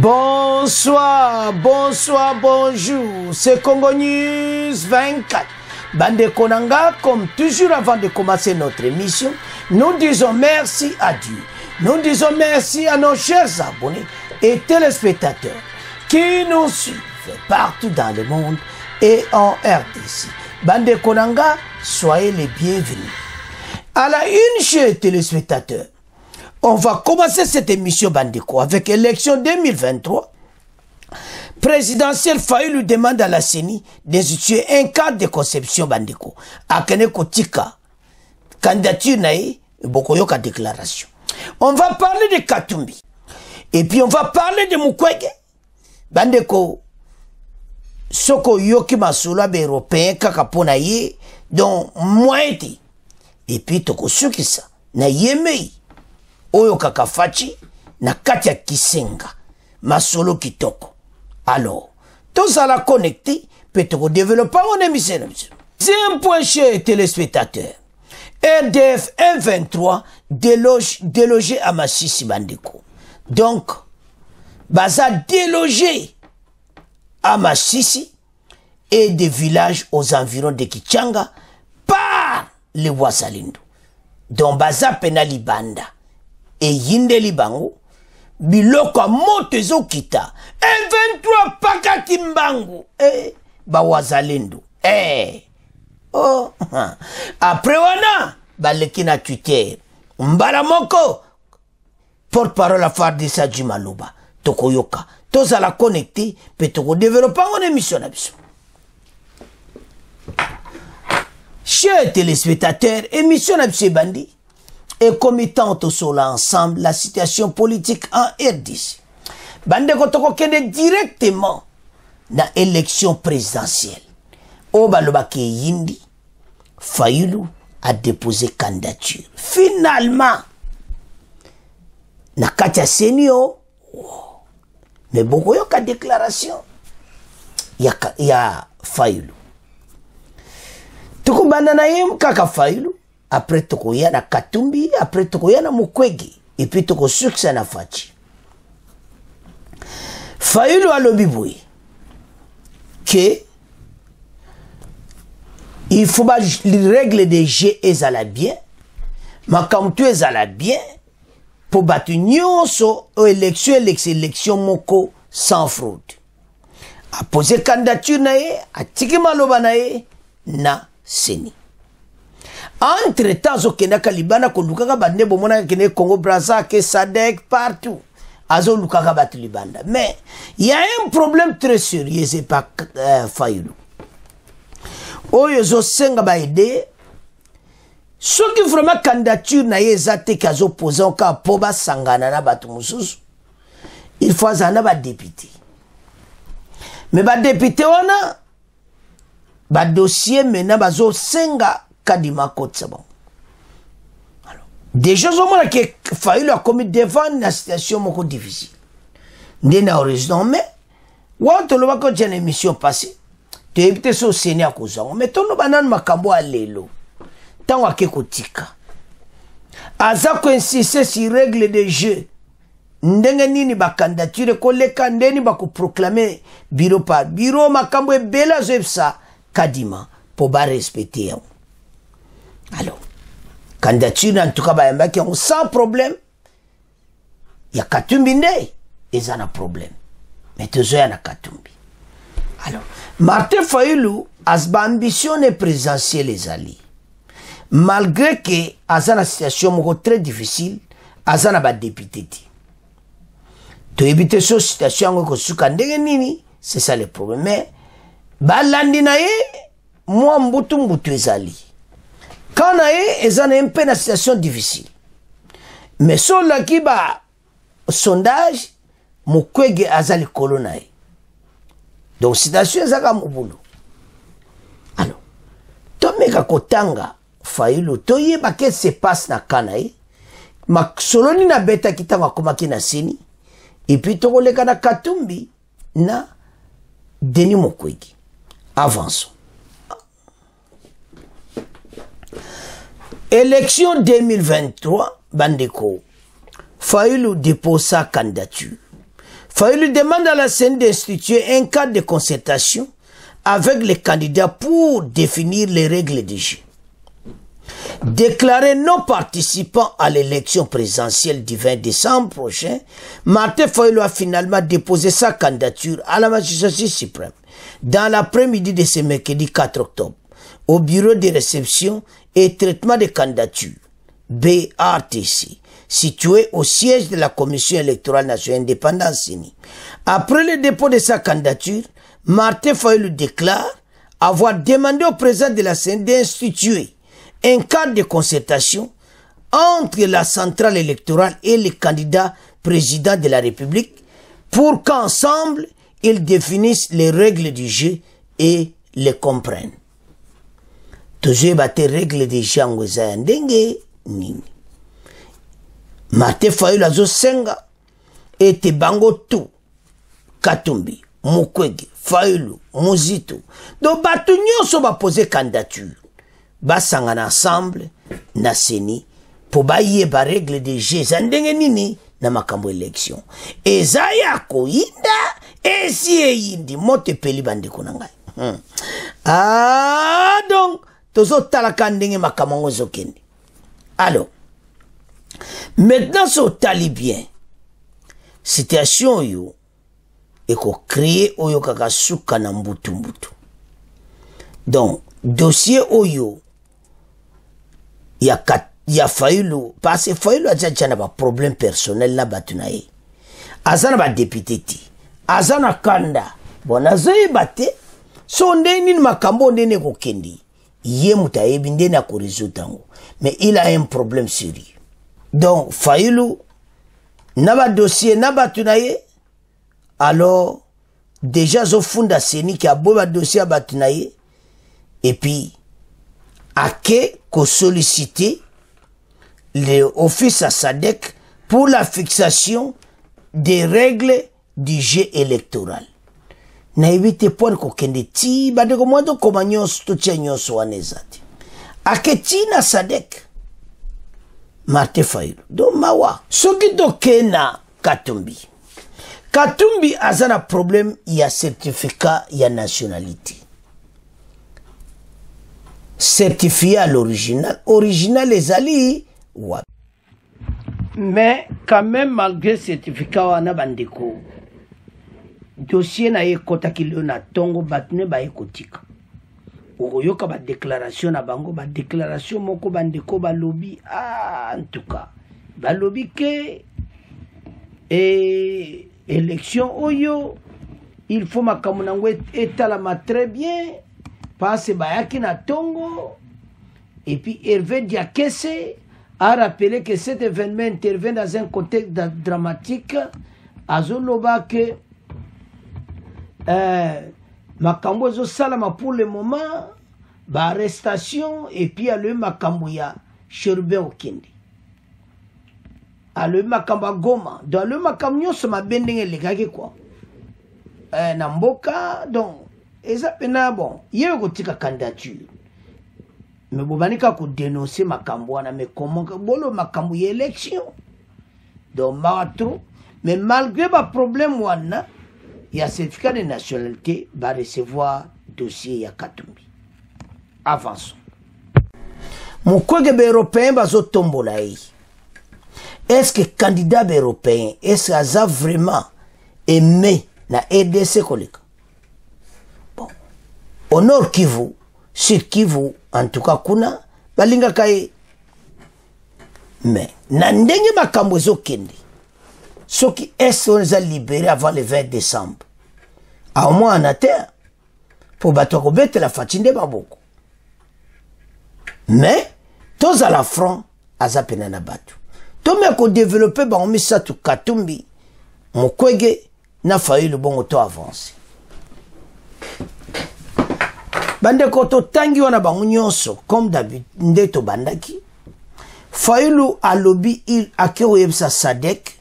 Bonsoir, bonsoir, bonjour. C'est Congo News 24. Bande Konanga, comme toujours avant de commencer notre émission, nous disons merci à Dieu. Nous disons merci à nos chers abonnés et téléspectateurs qui nous suivent partout dans le monde et en RDC. Bande Konanga, soyez les bienvenus. À la une, chers téléspectateurs, on va commencer cette émission Bandeko avec l'élection 2023. Présidentielle Fayulu demande à la CENI d'instituer un cadre de conception Bandeko. Akene Kotika, candidature nae, Bokoyoka déclaration. On va parler de Katumbi. Et puis on va parler de Mukwege. Bandeko, Soko Yoki Masula be européen kakapona ye, donc moiti. Et puis Toko Sukisa, na yemei. Oyo kakafachi na katia kisenga masolo kitoko. Alors, tout ça la connecté peut-être développer mon émission. C'est un point chez téléspectateurs. RDF 123 délogé à Massissi Bandeko. Donc, baza délogé à Massissi et des villages aux environs de Kichanga par les Wazalendo. Donc, baza penali banda. Et yindeli bango biloko motezo kita M23 pakati mbangu bawazalendo oh après wana balekina Twitter mbala moko porte-parole à Fardisa Jumaloba tokoyoka toza la connecter pe toko développer en émission nabiso. Chers téléspectateurs, émission nabiso bandi et committante sur l'ensemble la situation politique en RDC. Bande Kotoko kende directement dans l'élection présidentielle. Obalobake Yindi, Fayulu a déposé candidature. Finalement, na Katia Senio, mais beaucoup y a déclaration. Il y a Fayulu. Toko banana yem kaka Fayulu. Après toko ya na Katumbi, après toko ya na Mukwege, et puis toko succès na Fachi. Fayulu a l'obiboué que il faut pas les règles des jeux à la bien, mais comme tu es à la bien, pour battre nyonso aux élection moko sans fraude. A poser candidature nae, a tiki maloba nae, na CENI. Entre temps, Zokenaka Libana, Kolukaka Bande Bomona, Kene Congo Brazza, ke Sadek, partout. Azo Lukaka Bat Libanda. Mais, il y a un problème très sérieux, c'est pas Fayulu. Oyo zo senga ba aide. Ceux qui vraiment candidature na yezate kazo posant ka poba sangana na batu mususu. Il faut zana ba député. Mais ba député wana ba dossier mena bazo senga Kadima Kotsabon. Alors, déjà, au que Fayulu a commis devant une situation beaucoup difficile. N'ena raison, mais, ouah, tu l'as quand j'ai une émission passée, tu es peut-être au Sénat à cause. Mais ton banan makambo à l'élo. Tant à kekotika. Aza ko insiste sur règle de jeu. Ndenge nini ba candidature koleka ndeni ba ko proclamer bureau par bureau makambo e bela zepsa Kadima pour ba respecter. Alors, candidature en tout cas, qui ont sans problème. Il y a Katumbi, ils ont un problème. Mais toujours il y a Katumbi. Alors, Martin Fayulu a ambition présidentielle les alliés. Malgré que il y a une situation très difficile, il y a un député. Tu évites cette situation, c'est ça le problème. Mais, Balandinae, moi, Mbutu les alliés. Quand ils ont un peu une situation difficile. Mais sur la qui ba sondage, Mukwege azali kolonae. Donc situation ezaka mubulu. Alors, tomeka kotanga Fayulu toyeba ke se passe na kanae. Ma soloni na beta kitanga komaki na CENI. Et puis tokoleka na Katumbi na Denis Mukwege. Avançons. Élection 2023, Bandeko. Fayulu dépose sa candidature. Fayulu demande à la CENI d'instituer un cadre de concertation avec les candidats pour définir les règles du jeu. Déclaré non participant à l'élection présidentielle du 20 décembre prochain, Martin Fayulu a finalement déposé sa candidature à la magistrature suprême dans l'après-midi de ce mercredi 4 octobre au bureau de réception et traitement des candidatures BRTC, situé au siège de la Commission électorale nationale indépendante CENI. Après le dépôt de sa candidature, Martin Fayulu déclare avoir demandé au président de la CENI d'instituer un cadre de concertation entre la centrale électorale et les candidats présidents de la République pour qu'ensemble ils définissent les règles du jeu et les comprennent. Toujours battre règles du jeu en ndenge nini. Martin Fayulu azosenga ete bango tout Katumbi, Mukwege, Fayulu, Muzito. Donc batu nyonso ba poser candidature. Basangana ensemble na CENI pour bayeba règle de jeu ndenge nini na makambo élection. Eza ya koyinda esi eyindi mote peli bandeko na ngai. Ah donc tozo talaka ndenge makambo zokende. Alors maintenant so tali bien situation yo eko créer oyo kaka suka na mbutu mbutu. Donc dossier oyo ya Fayulu parce que Fayulu a ba problème personnel na batunaye. Azana ba député ti. Azana kanda. Bona zoe bate so ndeni makambo ndene ko kendi. Ye mutayebi ndene ko résoudre. Mais il a un problème sérieux. Donc Fayulu na ba dossier na batunaye. Alors déjà zo funda CENI qui a beau ba dossier batunaye. Et puis, à qu'on solliciter l'office à SADC pour la fixation des règles du jeu électoral. Na évite point ko kende ti ba de ko mondo ko manyos to tchenyoso wanezati. Ake ti na SADC Martin Fayulu. Do mawa. Soki do kena Katumbi. Katumbi azana problème ya certificat ya nationalité. Certifié à l'original. Original les alliés. Ouais. Mais quand même malgré certificat wana bandeko dossier na ye kota kilo na tongo batne ba ekotika. Oyoka ba déclaration na bango ba déclaration moko bandeko ba lobby en tout cas ba lobby que élection oyo il faut makamunango etalama très bien. Passe Bayaki na Tongo. Et puis Hervé Diakese a rappelé que cet événement intervient dans un contexte dramatique. Azoloba que Makambo zo salama pour le moment, ba arrestation et puis à le Makambo ya Cherubin Okindi. À le Makambo Goma. Dans le Makambo nyoso mabendenge legake quoi. Namboka donc ezapena bon yewe kotika candidature mais bobanika ko dénoncer makambo wana mais comment bolo makambo ya élection donc maratro mais malgré ba problème wana ya certificat de nationalité va recevoir dossier ya Katumbi. Avançons. Mukwege be européen bazo tombola yi. Est-ce que candidat européen est-ce aza vraiment aimé na RDC koleka? Au nord Kivu, sud Kivu, en tout cas kuna, balinga kaye. Mais, na ndenge makambo zo kende, ceux qui est on les a libérés avant le 20 décembre. Au moins en terre, pour battre la fatine maboko. Mais, tous à la front, azapena na batu. Tous mes ko développer ba on misa tu Katumbi, Mukwege, na failli le bon auto avancer. Bande koto tangi wana bango nyonso comme d'habitude ndeto bandaki Fayulu alobi il akeo yebsa SADC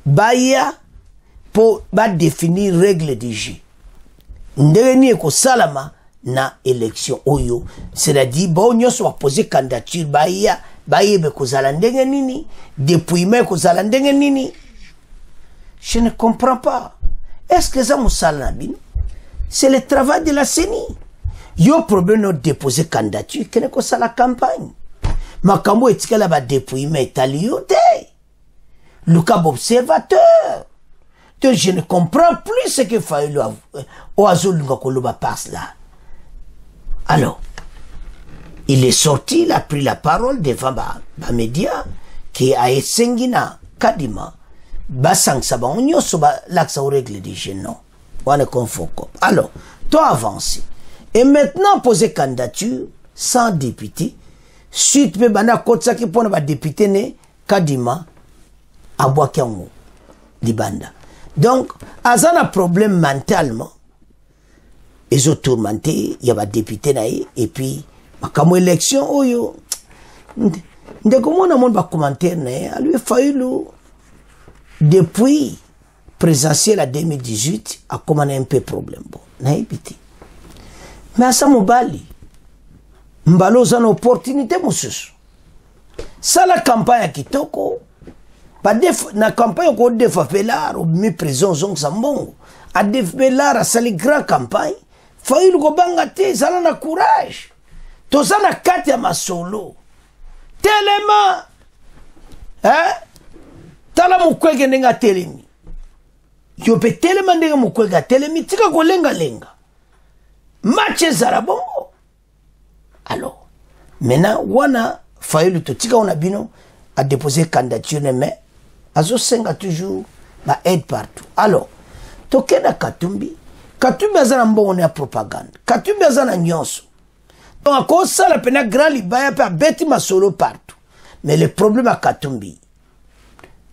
baya pour ba définir règle du jeu ndeni ko salama na élection oyo c'est-à-dire bon nyonso va poser candidature baya bayebe ko zala ndenge nini depuis mai ko zala ndenge nini Je ne comprends pas. Est-ce que ça moussala bino? C'est le travail de la CENI. Yo problème de déposer candidature, qu'est-ce que ça la campagne? Makambo etika la ba dépouiller mais italiote. Le cap observateur. Donc je ne comprends plus ce que Fayulu oiseau l'ungakoloba passe là. Alors, il est sorti, il a pris la parole devant les médias qui a essengina kadima basang saba onyo soba l'axe aux règles des génons. On est confort. Alors, toi avancé. Et maintenant poser candidature sans député. Suite pe bana kotsa ki pona ba député ne kadima abwakango libanda. Donc, azana problème mentalement. Ils ont tourmenté, il y a des députés et puis comme élection oyo de comment on va commenter à lui Fayulu depuis présidentiel à 2018 a commandé un peu problème bon na ébité mais à ça mobali mbalo za une opportunité mususu ça la campagne kitoko pas def na campagne ko defa pelar mi prison zong sambongo a def pelar a sali grand campagne Fayulu ko banga te zala na courage tozana kati ya masolo telema tala mukwege ndenga telemi yo pe telema ndenga mukwege telemi tika ko lenga lenga match zara bongo alors maintenant wana Fayulu to tika on a bino a déposé candidature mais azo senga toujours ba aide partout alors to kena Katumbi azana mbongo ya propagande Katumbi azana nyonso. Donc, à cause de ça, la peine grand libaya peut bêtir ma solo partout. Mais le problème à Katumbi,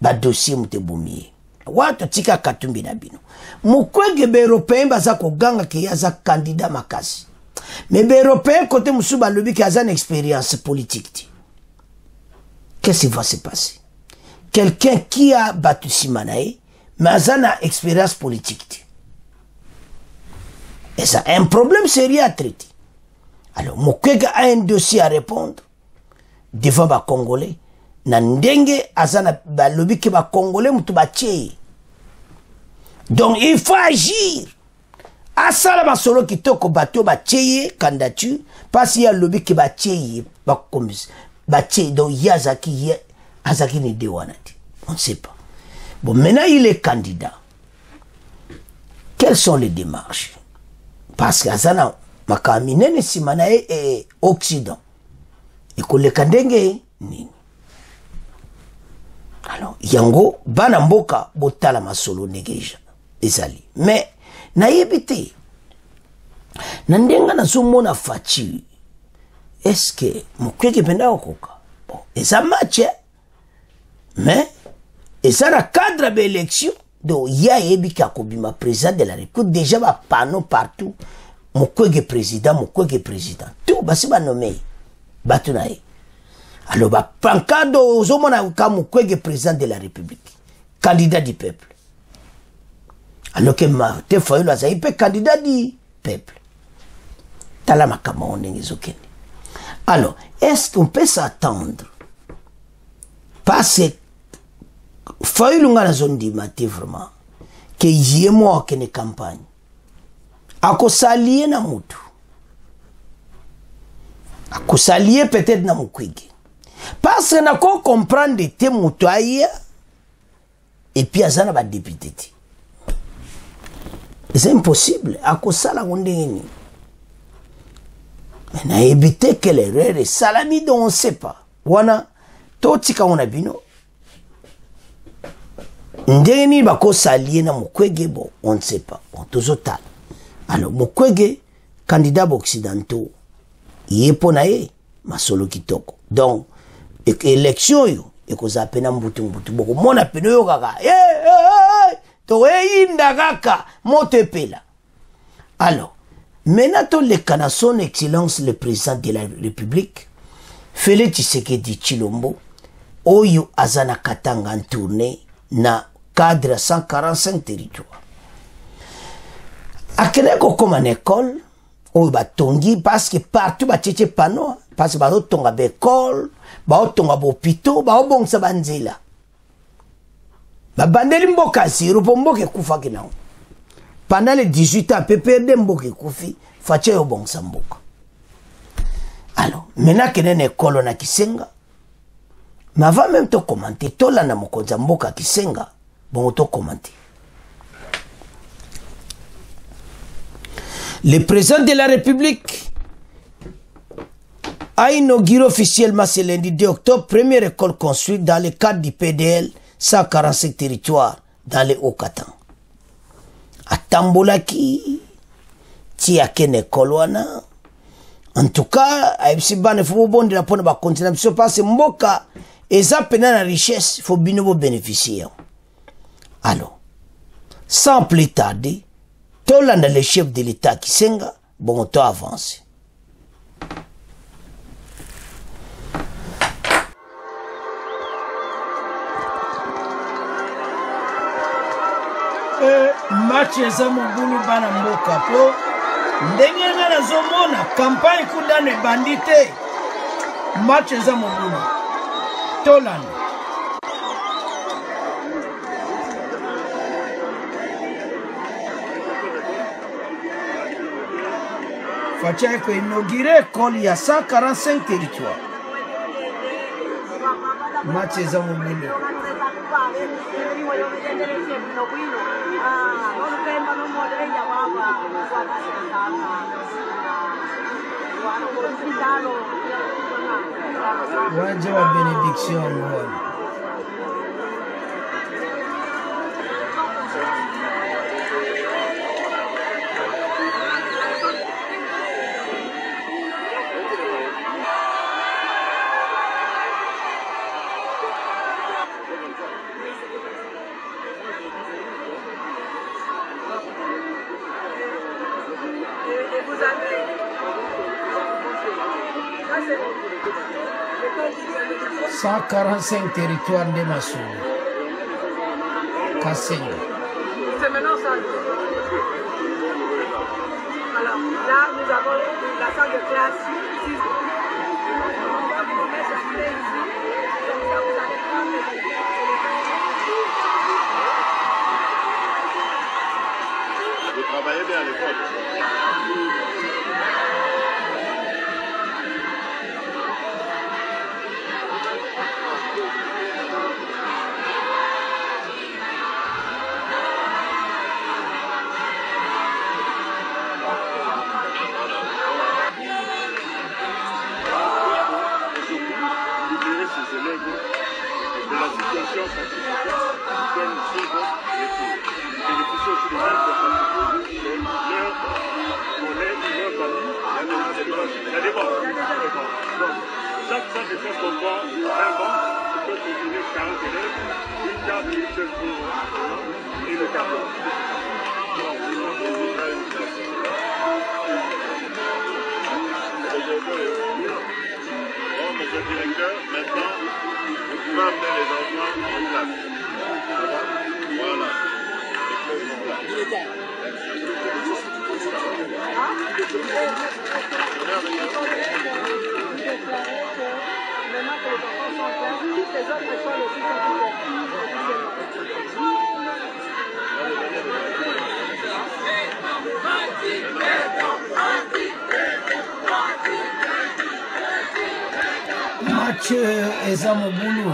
le dossier m'a été boumé. Ouato tika Katumbi na bino. Mukwege be européen baza ko ganga ki yaza candidat makasi. Mais be européen côté musuba lobi ki yaza une expérience politique. Qu'est-ce qui va se passer? Quelqu'un qui a battu Simanae, mais a une expérience politique. Et ça a un problème sérieux à traiter. Alors, Mukwege a un dossier à répondre devant les Congolais. Nandenge azana balobi ke ba Congolais mutu ba tcheye. Donc, il faut agir. Asala ba solo kitoko bato ba tcheye candidature parce qu'il y a lobby ke ba tcheye ba komis. Ba tcheye donc yazaki azaki ni dewanati. On ne sait pas. Bon, maintenant il est candidat. Quelles sont les démarches? Parce que azana makamine simana et Occident. Et que le kandenge nini. Alors, yango bana mboka botala masolo negeja ezali. Mais na yebite nandenga na zomona fachi. Est-ce que Mukwege penda okoka? Bon, et ça match mais et ça la cadre de l'élection donc ya yebika kobima président de la République déjà ba panneau partout. Mukwege président, tout basi ba nommé batunae. Alors ba pancado ozomona ka Mukwege président de la République, candidat du peuple. Alors que Martin Fayulu azaïpe candidat du peuple. Tala makama onengezokene. Alors, est-ce qu'on peut s'attendre parce que Fayulu ngana zone di mate vraiment que yemo akene campagne akosalie na mutu akosalie peut-être na Mukwege parce que na ko comprendre te mutu aya et puis azana ba député c'est impossible akosala ngondeni mais na éviter que l'erreur est salami dont on sait pas wana totika on a bino ndeni bako salie na Mukwege bon on ne sait pas on tozotal. Alors, Mukwege, candidat occidentaux, il est pour nae, masolo kitoko. Donc, élection yo, et qu'on s'appelle mbutu. Boko, mon appel yo kaka, to inda kaka, motepela. Alors, maintenant, le Kana, son excellence, le président de la République, Félix Tshisekedi Tshilombo, oyo azana katanga en tournée, na cadre 145 territoires. Akeneko comme en école, ou batongi parce que partout ba tchétché pano, parce que ba tonga be école, ba tonga bo hôpital, ba bon sa banzela. babandeli mboka zero po mboka ekufaki nango. Pendant les 18 ans PPRD mboka ekufi facha yo bongisa mboka. Alors maintenant kene na ekolo na Kisenga, mais avant même de commenter tolanda mokonza mboka Kisenga bon to commenter. Le président de la République a inauguré officiellement ce lundi 2 octobre première école construite dans le cadre du PDL 145 territoires dans les Hauts-Katanga. Atambolaki tia kene école wana. En tout cas, il faut bon de la bonne continuation parce que mboka eza pena la richesse, il faut bien bénéficier. Alors, sans plus tarder, tolanda le chef de l'État Kisenga, bon to avance. Match eza mobulu bana mboka po ndenge nga nazomona campagne kundana ebandi te. Match eza mobulu tolanda. Facha eko inauguré école ya 145 territoires. Match eza mobulu. Waje wa bénédiction ngoni. « 145 territoires de Massou. Kassenga. » C'est maintenant ça. Alors là, nous avons la salle de classe. Vous travaillez bien à l'école. Chaque fois que ça se voit, un banc, tu peux continuer 40 élèves, une carte, une seule pour et le carton. Bon, monsieur le directeur, maintenant, vous pouvez amener les enfants en classe. Voilà. Maintenant que les enfants sont en classe, toutes les autres écoles aussi sont Match eza mobulu.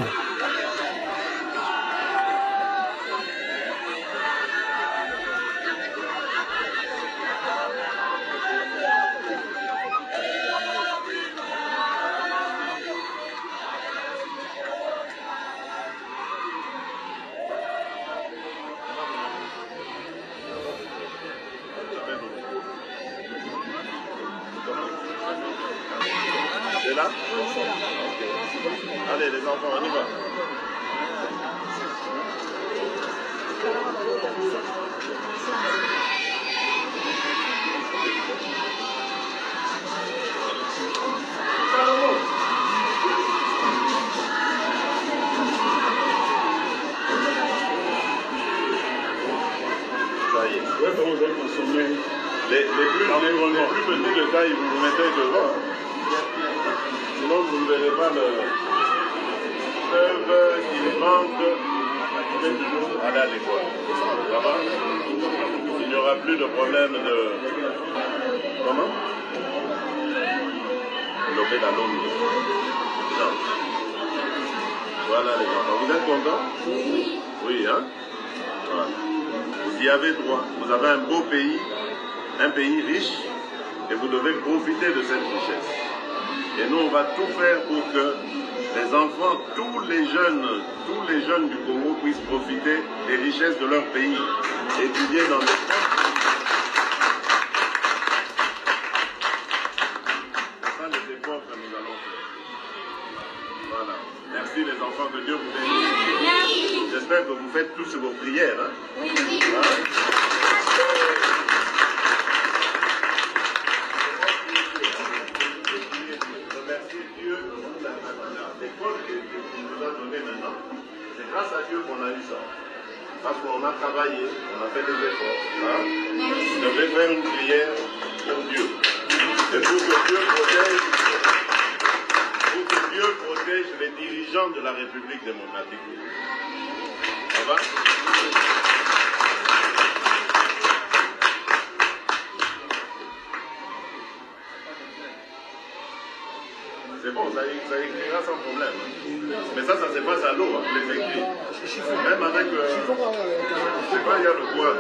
C'est là? Allez les enfants, on y va. Ça y est. Les plus petits de taille, vous vous mettez devant. Sinon, vous ne verrez pas le preuve qu'il manque pouvez toujours aller à l'école. Ça va? Il n'y aura plus de problème de... Comment? Lever la longue. Non. Voilà les enfants. Vous êtes contents? Oui. Oui, hein? Voilà. Vous y avez droit. Vous avez un beau pays, un pays riche, et vous devez profiter de cette richesse. Et nous, on va tout faire pour que les enfants, tous les jeunes du Congo puissent profiter des richesses de leur pays, étudier dans les fonds. C'est ça les efforts que nous allons faire. Voilà. Merci les enfants, que Dieu vous bénisse. J'espère que vous faites tous vos prières. Hein? Oui. Hein? Grâce à Dieu qu'on a eu ça. Parce qu'on a travaillé, on a fait des efforts. Hein? Vous devez faire une prière pour Dieu. Et pour que Dieu protège les dirigeants de la République démocratique. Ça va? C'est bon, ça écrira sans problème. Mais ça se passe à l'eau, hein, les écrits. Même avec... je sais pas, il y a le bois.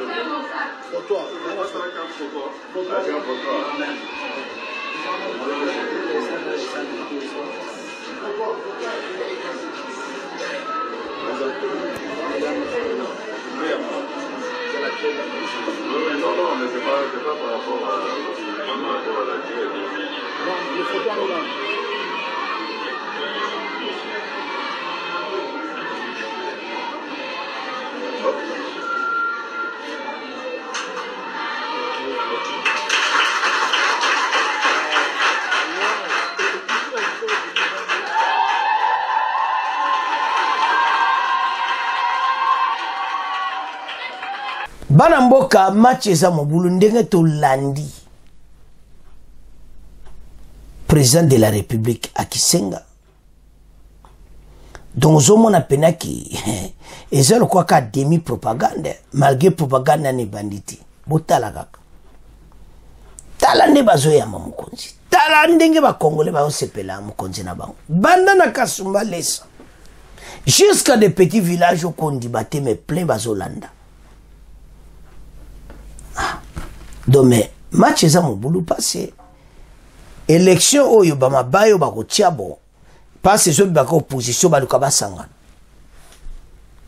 Pour toi. C'est un photo. Non, mais c'est pas par rapport à la durée. Non, les photos là. Bana mboka match eza mobulu ndenge to landi président de la République akisenga donc zomona penaki ezalo kwa ka demi propagande malgré propagande ne banditi botala kaka tala nde bazoya mamukonzi tala ndenge ba congolais ba osepela mukonzi na bango banda na Kasumba lesa jusqu'à des petits villages au Kondi baté mais plein bazolanda. Donc mais match eza mobulu passé élection oyo bama bayo bakotia bon parce que bako opposition baluka basangana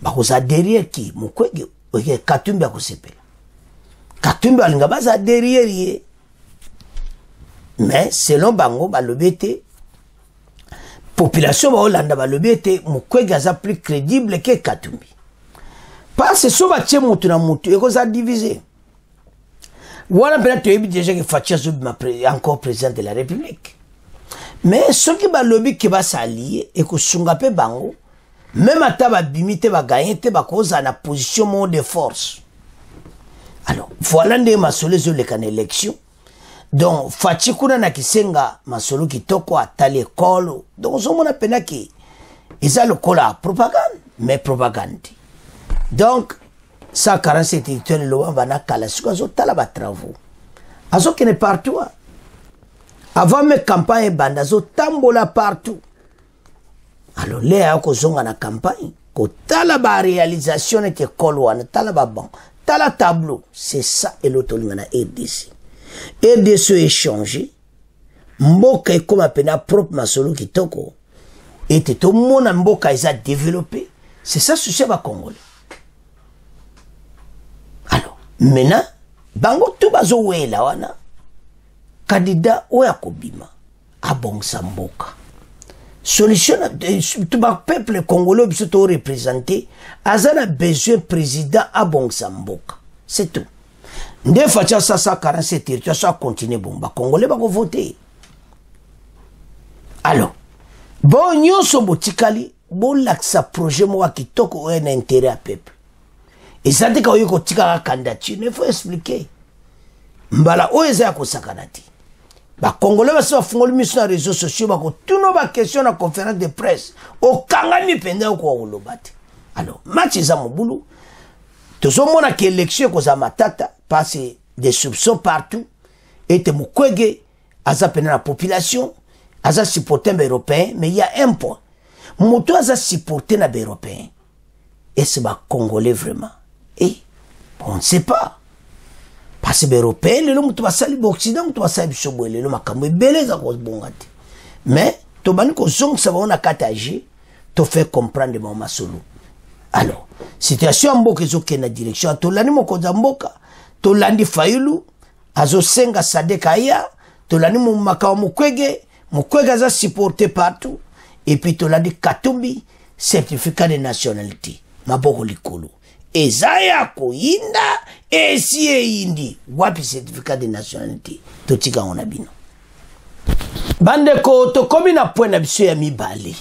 bakoza derrière qui Mukwege oke Katumbi akosepela Katumbi alinga baza derrière ye mais selon bango balobete population ba Hollande balobete Mukwege aza plus crédible que Katumbi parce que so ba tie mutu na mutu ekoza diviser. Voilà peut-être déjà que Fatia Zoubima encore président de la République. Mais ceux qui ba lobby qui va s'allier et que sungape bango, même à taba bimite ba gagner te ba cause à la position de force. Alors voilà des masolo zo le kan élection. Donc Fatia kuna na kisenga masolo kitoko atali école. Donc zo mona pena ki eza le kola propagande, mais propagande. Donc 147 territoires loin va na kala suka zo tala ba travaux azo kene partout avant mes campagnes banda zo tambola partout alors les a ko zonga na campagne ko tala ba réalisation et kolwana tala ba bon tala tableau c'est ça et l'autre na RDC RDC échangé mboka comme apena propre masolo kitoko et tout mon mboka ils a développé c'est ça souci ba congolais. Maintenant, bango tout bazo wela wana candidat oya kobima abongsa mboka solution tout ba peuple congolais biso to représenter azana besoin président abongsa mboka c'est tout nde facha ça 47 territoire ça continue bomba congolais ba ko voter alors bon nyonso botikali bon laksa projet mo kitoko oya na intérêt à peuple. Et ça dit qu'il y a une candidature, il faut expliquer. Mbala oeza ya kosakanati. Ba Congolais ba sa fungoli mission na réseaux sociaux ba ko tuno ba question na conférence de presse. O kangami penda ko olobate. Alors match eza mobulu tozomona ke élection koza matata parce des soupçons partout ete Mukwege aza pena la population aza supporter ba européen mais il y a un point moto aza supporter na ba européen et c'est ba congolais vraiment et on ne sait pas parce que ba européen lelo moto basali ba occident moto basali biso boye lelo makambo ebele za ko bongati mais to bani ko zongisa ba ona kataje to fait comprendre mama solo. Alors situation mboka ezoke na direction tolani mokonza mboka tolandi Fayulu azosenga Sadeka ya tolani mumaka Mukwege aza supporté partout et puis tolandi Katumbi certificat de nationalité maboko likolo ezaya koyinda esi indi wapi certificat de nationalité totika ona bino bandeko tokomi na point na biso ya mibale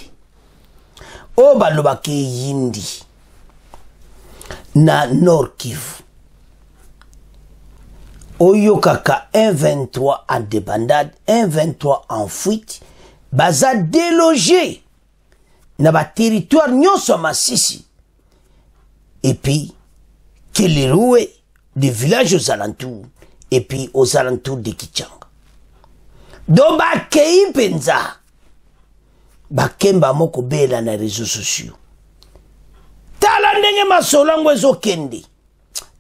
o balobaki yindi na Nord Kivu oyokaka 1-23 en débandade 1-23 en fuite baza délogé na ba territoire nyonso Masisi et puis Kiliroué des villages aux alentours et puis aux alentours de Kichanga donc bakei penza bakemba moko bela na réseaux sociaux tala ndenge masolango ezokende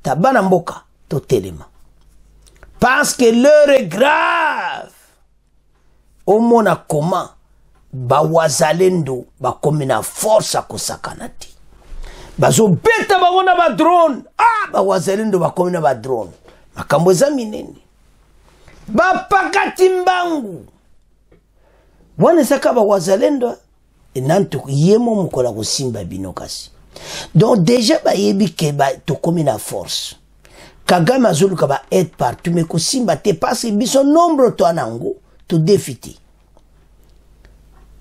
tabana mboka totelema parce que l'heure est grave au mona comment bawazalendo bakomi na force a kosakana te bazo beta bangona ba drone bawazalendo bakomi na ba drone makambo eza minene bapakati mbangu wana saka bawazalendo enantu yemo mukola kosimba binokasi. Donc déjà bayebi ke ba tokomi na force Kagame azoluka ba aide partout mais kosimba te parce que biso nombre to anango to défiti.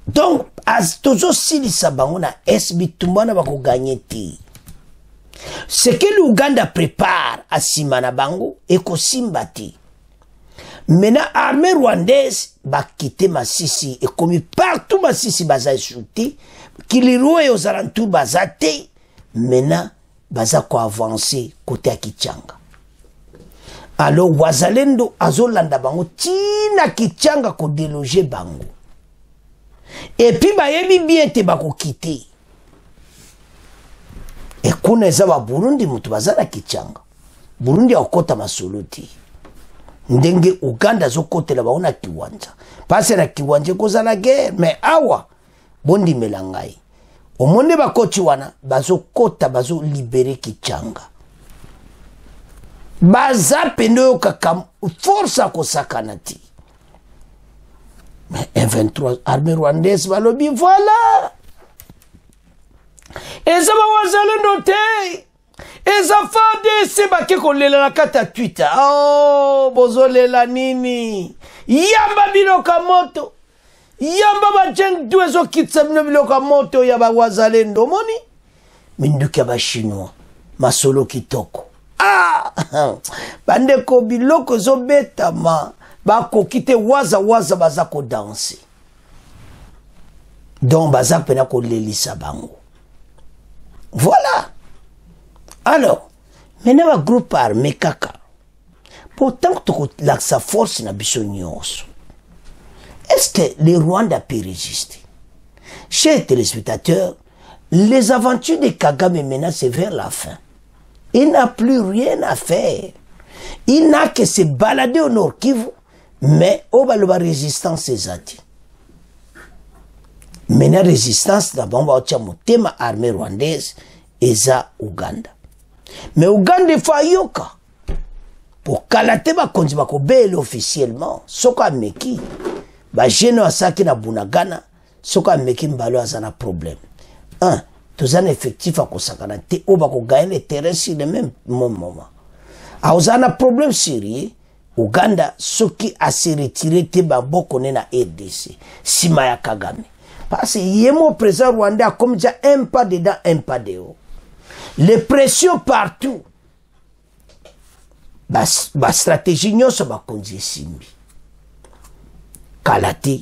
Donc as tozo silisa bango na SB tumbana bako gagner te. Ce que l'Ouganda prépare à Simana Bango et kosimba te. Maintenant armée rwandaise ba quitter Masisi et comme partout Masisi baza shooté Kiliroué aux alentours baza te. Maintenant baza ko avancer côté à Kichanga. Alors wazalendo azolanda bango tina Kichanga ko déloger bango. Et puis bayebi bien te bako quitter. Et kuna eza ba Burundi mutu bazala Kichanga. Burundi akota masoluti. Ndenge Uganda zokotela baona kiwanja. Parce na kiwanja kozala guerre mais awa bondi melangai. Omonde bakoti wana bazokota bazo libérer Kichanga. Baza pendo kaka force ko sakanati. Mais M23 armée rwandaise balobi voilà. Eza bawazalendo te. Eza fade se bake kolela na kata Twitter. Oh bozolela nini? Yamba biloka moto. Yamba ba jeng duezo kitsa biloka moto ya bawazalendo moni. Minduka ba chinois. Masolo kitoko. Bandeko biloko zo betama bako kite waza bazako danser. Donc bazak pena ko lelisa bango. Voilà. Alors, maintenant le groupe armé kaka. Pourtant que sa force na biso nyonso. Est-ce que les Rwandais peuvent résister? Chers téléspectateurs, les aventures de Kagame maintenant c'est vers la fin. Il n'a plus rien à faire. Il n'a que se balader au Nord Kivu, mais au baloba résistance c'est dit. Maintenant résistance d'abord au tema armée rwandaise eza Uganda. Mais Uganda fa yoka pour kalate ba konzi ba ko bele officiellement soka meki ba jeno asaki na Bunagana soka meki mbalo azana problème. Un tous un effectif à kosakana te o ba ko gagner le terrain sur le même moment. A ozana problème sérieux Uganda soki a se retirer te ba boko na RDC sima ya Kagame. Parce que yemo président rwandais comme déjà un pas dedans un pas dehors. Les pressions partout. Ba stratégie nyonso ba konzi simbi. Kalate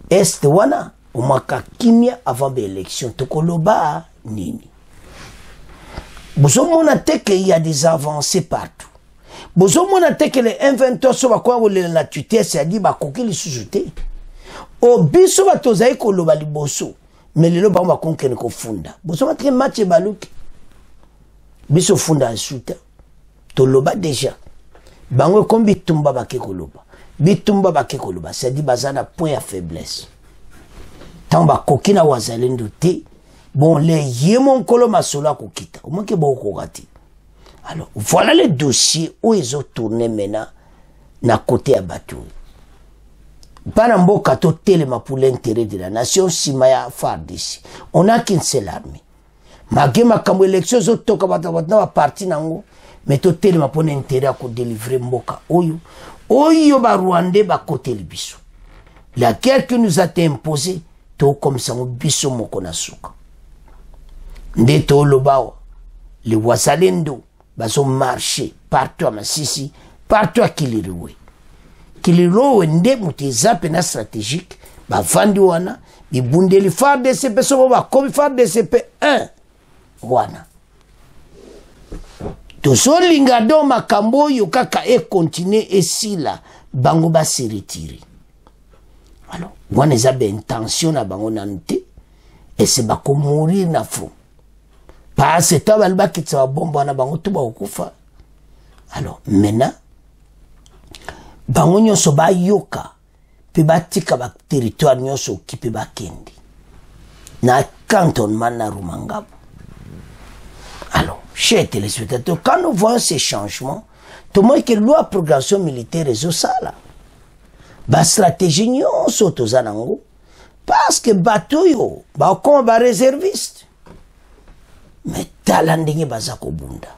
est wana umaka kimia avant l'élection tokoloba nini. bozomona te que il y a des avancées partout. Bozomona te que les inventeurs so bakwa wolela na Twitter c'est-à-dire bakoki lisusu te. O biso batozai koloba liboso mais lelo ba bakonkene ko funda. Bozomona te match baluki. Biso funda suta. Toloba déjà. Bango kombi tumba bake koloba. Bitumba bake koloba, c'est-à-dire bazana point à faiblesse. Tant bakoki na wazalendo te. Bon, les yémon koloma sola kokita. Au moins que bon kokati. Alors, voilà les dossiers où ils ont tourné maintenant na côté à bateau. Panambo kato telema pour l'intérêt de la nation, Simaya Fardisi. On n'a qu'une seule armée. Magema comme élection, zo toka batna parti nango, mais to telema pour l'intérêt à délivrer mboka. Oyo, oyo ba Rwandais ba côté le biso. La guerre que nous a été imposée, to comme ça, biso moko na suka. Ndeto lobao, les wazalendo, baso marché partout à Masisi, partout à Kilirowe. Kilirowe nde muteza pena stratégique, ba vandi wana, bi bundeli FARDC so ba komi FARDC 1 wana. Toso lingado makambo yo kaka e continuer et si la bango ba se retirer. Alors, wana za be intention na bango nante et se ba ko mourir na front. Parce que tu vas qui t'a bombe na bango tuba okufa. Alors maintenant bango nyonso ba yoka pe batika ba territoire nyonso occupé ba kendi na cantonnement na Rumangabo. Alors chers téléspectateurs, quand nous voyons ces changements, tout le monde que loi progression militaire est ça là. Ba stratégie nyonso tozanango parce que bateau yo ba comme ba réserviste. Mais talandenge bazako bunda.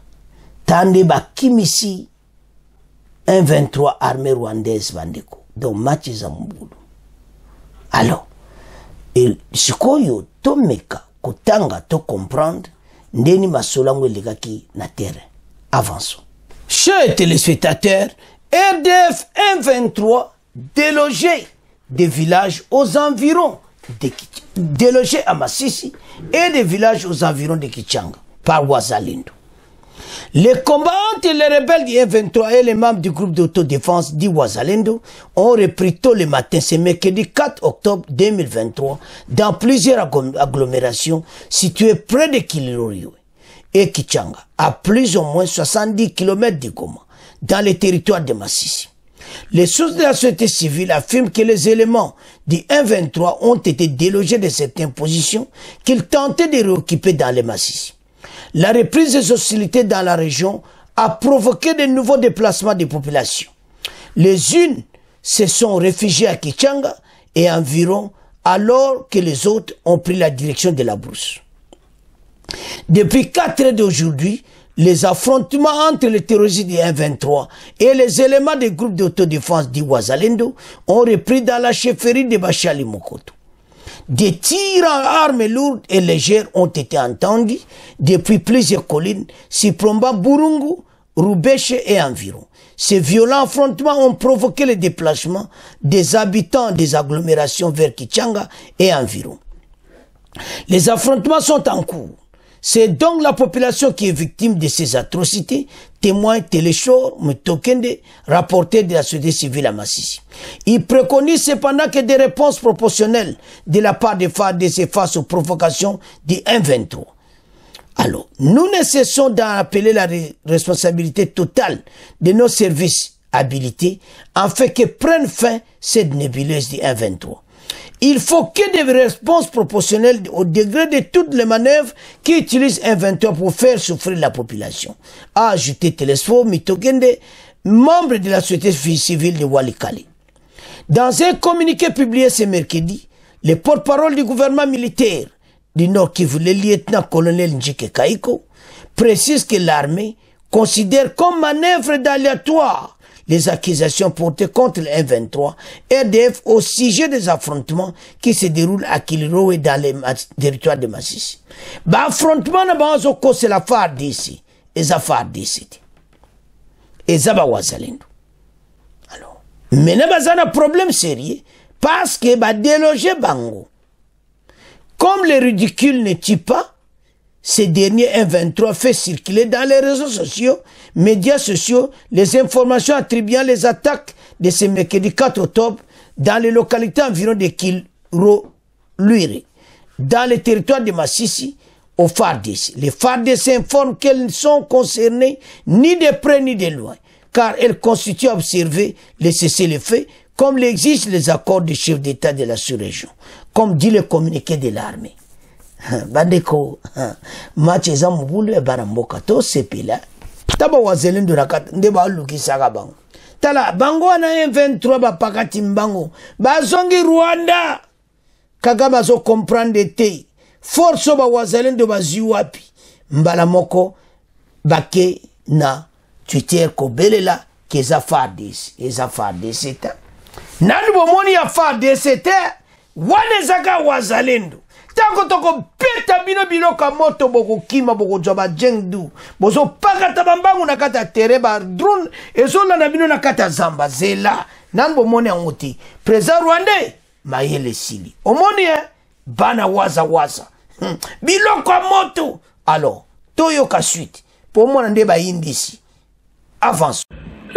Tande ba kimisi 1-23 armée rwandaise bandeko. Donc match za mbulu. Alors, et sikoyo to meka kotanga to comprendre ndeni masolango legaki na terrain. Avançons. Chers téléspectateurs, RDF 1-23 délogé des villages aux environs délogés à Masisi et des villages aux environs de Kichanga par Wazalendo. Les combats entre les rebelles du M23 et les membres du groupe d'autodéfense du Wazalendo ont repris tôt le matin ce mercredi 4 octobre 2023 dans plusieurs agglomérations situées près de Kilirowe et Kichanga, à plus ou moins 70 km de Goma, dans les territoires de Masisi. Les sources de la société civile affirment que les éléments du M23 ont été délogés de certaines positions qu'ils tentaient de réoccuper dans les Massis. La reprise des hostilités dans la région a provoqué de nouveaux déplacements des populations. Les unes se sont réfugiées à Kichanga et environ, alors que les autres ont pris la direction de la brousse. Depuis 4 heures d'aujourd'hui, les affrontements entre les terroristes du M23 et les éléments des groupes d'autodéfense du Wazalendo ont repris dans la chefferie de Bachali Mokoto. Des tirs en armes lourdes et légères ont été entendus depuis plusieurs collines, Sipromba, Burungu, Rubèche et environ. Ces violents affrontements ont provoqué le déplacement des habitants des agglomérations vers Kichanga et environ. Les affrontements sont en cours. C'est donc la population qui est victime de ces atrocités, témoigne Téléchor Mutokende, rapporteur de la société civile à Masisi. Il préconise cependant que des réponses proportionnelles de la part des FARDC face aux provocations du M23. Alors, nous ne cessons d'en appeler la responsabilité totale de nos services habilités afin que prenne fin cette nébuleuse du M23. Il faut que des réponses proportionnelles au degré de toutes les manœuvres qui utilisent un 23 pour faire souffrir la population, a ajouté Telesfo Mitogende, membre de la société civile de Walikale. Dans un communiqué publié ce mercredi, le porte-parole du gouvernement militaire du Nord Kivu, le lieutenant-colonel Njike Kaiko, précise que l'armée considère comme manœuvre d'aléatoire les accusations portées contre le M23 RDF au sujet des affrontements qui se déroulent à Kilirowe dans les territoires de Masisi. Bah, affrontement na banzoko c'est la FARDC, et la FARDC. Et ça va Wazalendo. Alors, maintenant bah un problème sérieux parce que bah déloger bango. Comme le ridicule ne tue pas, Ces derniers M23 fait circuler dans les réseaux sociaux, médias sociaux, les informations attribuant les attaques de ce mercredi 4 octobre dans les localités environ de Kilro-Luire, dans le territoire de Massissi, aux FARDC. Les FARDC informent qu'elles ne sont concernées ni de près ni de loin, car elles constituent à observer les cessez-le-feu comme l'exigent les accords des chefs d'État de la sous-région, comme dit le communiqué de l'armée. Bandeko, match eza mubulu e baramboka to sepila. Taba wazelendo nakata ndeba luki saka bango. Tala bango na M23 ba pakati mbango. Bazongi Rwanda. Kagaba zo comprendre te. Force ba wazelendo baziwapi. Mbala moko bake na Twitter ko belela keza FARDC. Eza FARDC ta. Nanu bomoni ya FARDC ta. Wane zaka wazalendo. Tango toko peta bino biloka moto boko kima boko joba jengdu. Bozo pakata bambangu nakata tereba drone. Ezola na bino nakata zamba zela. Nanbo mone anguti. Preza Rwande. Mayele sili. Omoni bana waza waza. Biloka moto. Alors, toyo ka suite. Pour moi nande ba indisi. Avance.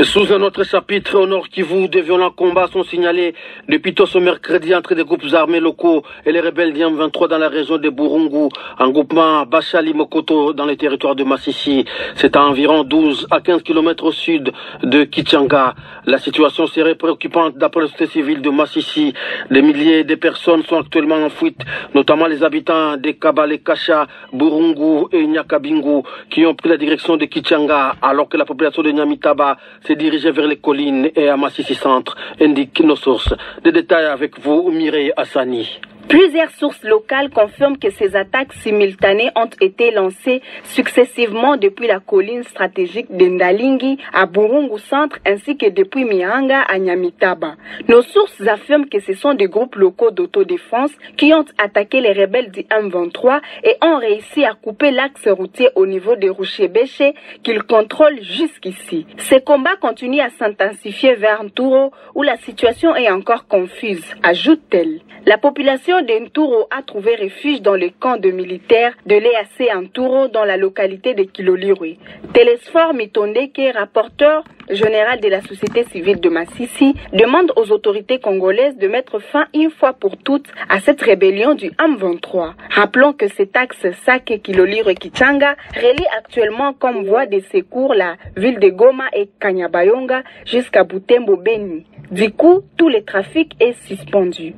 Sous un autre chapitre, au Nord Kivu, de violents combats sont signalés depuis tôt ce mercredi entre des groupes armés locaux et les rebelles d'IM23 dans la région de Burungu, en groupement Bachali Mokoto dans le territoire de Massissi. C'est à environ 12 à 15 km au sud de Kichanga. La situation serait préoccupante d'après la société civile de Massissi. Des milliers de personnes sont actuellement en fuite, notamment les habitants de Kabale Kasha, Burungu et Nyakabingu, qui ont pris la direction de Kichanga, alors que la population de Nyamitaba s'est dirigée vers les collines et à Massissi Centre, indiquent nos sources. Des détails avec vous, Mireille Hassani. Plusieurs sources locales confirment que ces attaques simultanées ont été lancées successivement depuis la colline stratégique de Ndalingi à Burungu Centre ainsi que depuis Mihanga à Nyamitaba. Nos sources affirment que ce sont des groupes locaux d'autodéfense qui ont attaqué les rebelles du M23 et ont réussi à couper l'axe routier au niveau de Rushebeshe qu'ils contrôlent jusqu'ici. Ces combats continuent à s'intensifier vers Nturo où la situation est encore confuse, ajoute-t-elle. La population de Nturo a trouvé refuge dans le camp de militaires de l'EAC Nturo dans la localité de Kilolirwe. Télésphore Mitondeke, rapporteur général de la société civile de Massissi, demande aux autorités congolaises de mettre fin une fois pour toutes à cette rébellion du M23. Rappelons que cet axe Sake Kilolirwe Kichanga relie actuellement comme voie de secours la ville de Goma et Kanyabayonga jusqu'à Butembo Beni. Du coup, tout le trafic est suspendu.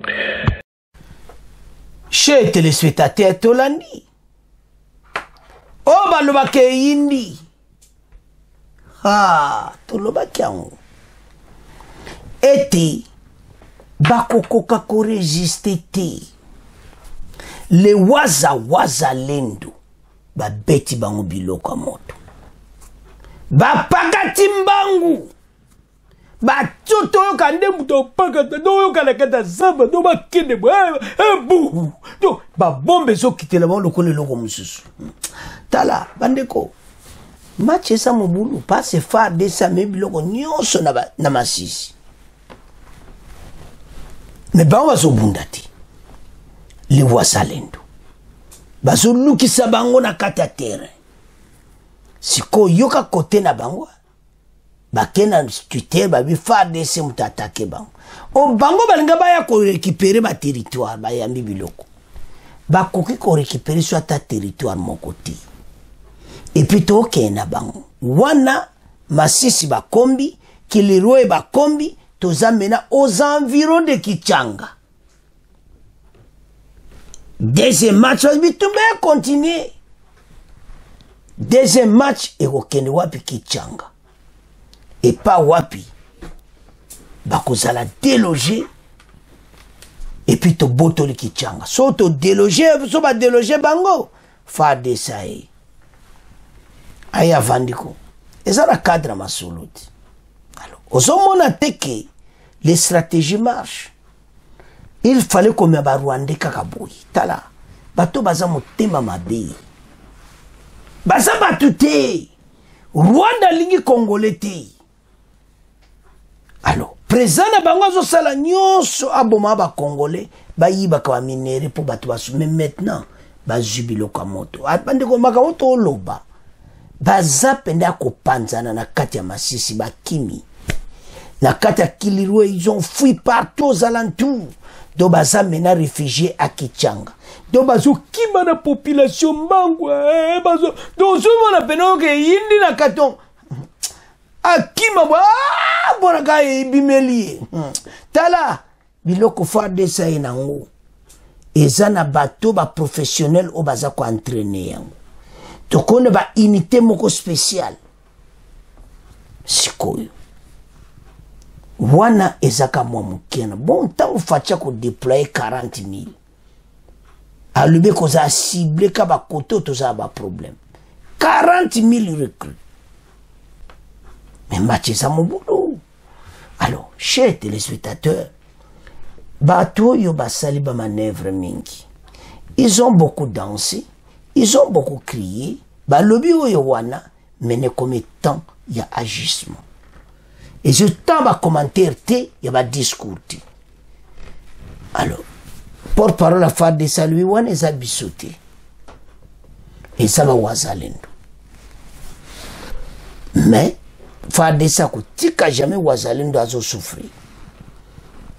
Chez téléspectateurs Tolani. Oh, balobake indi. Ah, tolobake yango. Ete, bakokoka ko résister te. Le waza lendo. Ba beti bango biloko moto. Ba pakati mbangu. Ba tsoto kande muto pakata do kalakata zamba do bakende bu do ba bombe zo kitela ba lokole loko mususu tala bandeko match esa mobulu pas se faire de ça mais biloko nyonso na Massissi mais ba wazo bundati li wasalendo bazo lukisa bango na kata terrain siko yoka kote na bango bakena Twitter babi FARDC mutatake bango o bango balinga baya ko récupérer ma territoire bayambi biloko bakoki ko récupérer soit ta territoire mon côté et puis to kena bango wana Massissi bakombi Kilirwe bakombi tozamena aux environs de Kichanga. Deuxième match bitumbe continuer deuxième match et okende wapi Kichanga et pas wapi bakozala déloger et puis to botoli Kichanga so to déloger so ba déloger bango fa desaye aya vandiko ezala cadre masuluti alors ozomona teke les stratégies marchent. Il fallait qu'on me barouande kakaboui tala bato baza motema mabe baza batute Rwanda lingi congolais te. Alors, présent na bango zo sala nyonso aboma ba congolais ba yiba ka minéré pour bato basu mais maintenant bazubilo kwa moto bandeko makamoto oloba baza penda kopanzana na kati ya Masisi bakimi na kati ya Kilirwe ils ont fui partout aux alentours do baza mena réfugié à Kichanga do bazo kima na population mbangwa bazo do somo na pena ke yindi na katon akima bona ga ibimeli tala biloko FARDC inango eza na bato ba professionnel o baza ko entraîner yango tokone ba unité moko spécial sikoyo wana ezaka mwa mukena bon tango facha ko déployer 40,000 alube ko za ciblé ka ba koto to za ba problème 40,000 recrues mais match ça mon boulot alors chers téléspectateurs bato yo basali ba manœuvre mingi ils ont beaucoup dansé ils ont beaucoup crié balobi oyo wana mais comme temps il y a agissement et je temps ba commentaire te ya ba discours te alors porte-parole la FARDC lui wana eza bisote et ça va wazalendo mais FARDC ko tika jamais wazalendo azo souffrir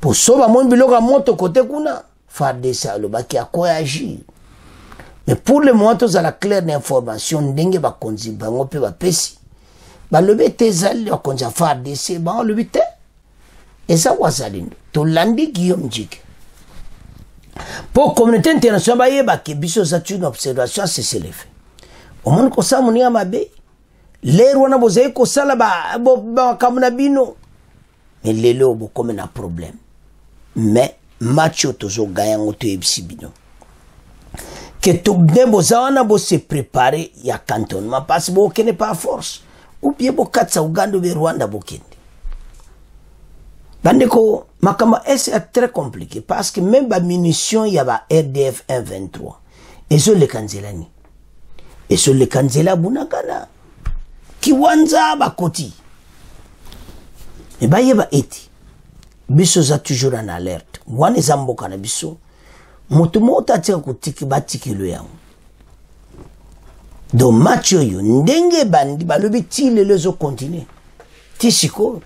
pour sauver mon biloko moto côté kuna FARDC alobaki akoya agir mais pour le moment tous à la claire d'information ndenge ba konzi bango pe ba pesi ba lobe tezali ba konza FARDC ba lobe te eza wazalindo to landi Guillaume Njike pour communauté internationale ba yeba ke biso za une observation c'est le fait au monde ko sa munia mabe lero wana bozai ko sala ba kamuna bino mais lelo bo comme na problème mais match tozo gagner ngoto ebisi bino que tout debo zawana bo se préparer ya cantonnement parce bo kene pas force ou bien bo katsa Uganda be Rwanda bo kende bandeko makama c'est très compliqué parce que même ba munitions ya ba RDF 123 et sur les kanzelani et sur les kanzela bunagana kiwanza ba koti et ba yeba eti biso za toujours en alerte wana zamboka na biso moto mota tia kutiki batikilo yango do macho yo ndenge bandi balobi tile lezo continuer tisiko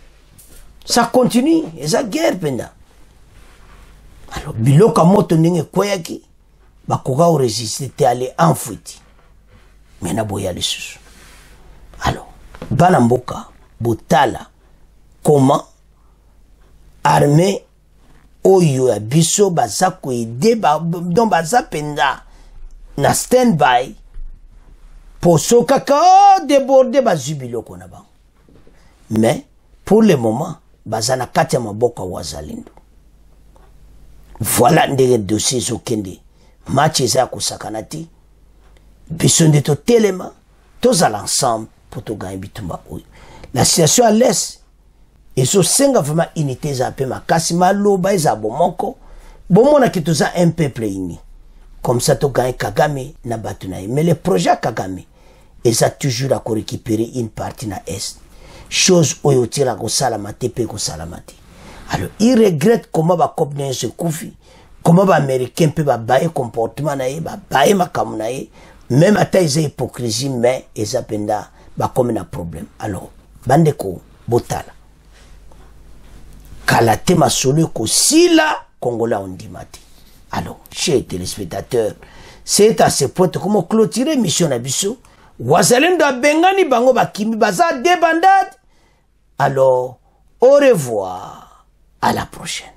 ça continue et ça guerre penda alors biloka moto ndenge koyaki bakoka o résister te aller en fuite mais na boya lisusu alors bana mboka botala comment armée oyo ya biso baza ko aider donc baza penda na stand-by pour so kaka déborder bazubilo kona ba mais pour le moment baza na kati ya maboko wazalindo voilà ndenge dossier zo kende match eza kusakana ti biso ndeto telema tous l'ensemble pour to gagner bitumba oyo la situation à l'est et so senga vraiment unité za pe makasi maloba eza bomoko bomona ki toza un peuple uni comme ça to gagner Kagame na batunaye mais le projet Kagame eza toujours à récupérer une partie na est chose oyo tira ko salamate pe ko salamate alors il regrette comment ba copne se kufi comment ba américain pe ba bae comportement na ye ba bae makamu na ye même ata eza hypocrisie mais eza penda ba comme na problème alors bandeko botala kalate masolo ko sila Congolais ondimati alors chers téléspectateurs c'est à ce point comment clôturer mission na biso wazalendo bengani bango bakimi baza débandade alors au revoir à la prochaine.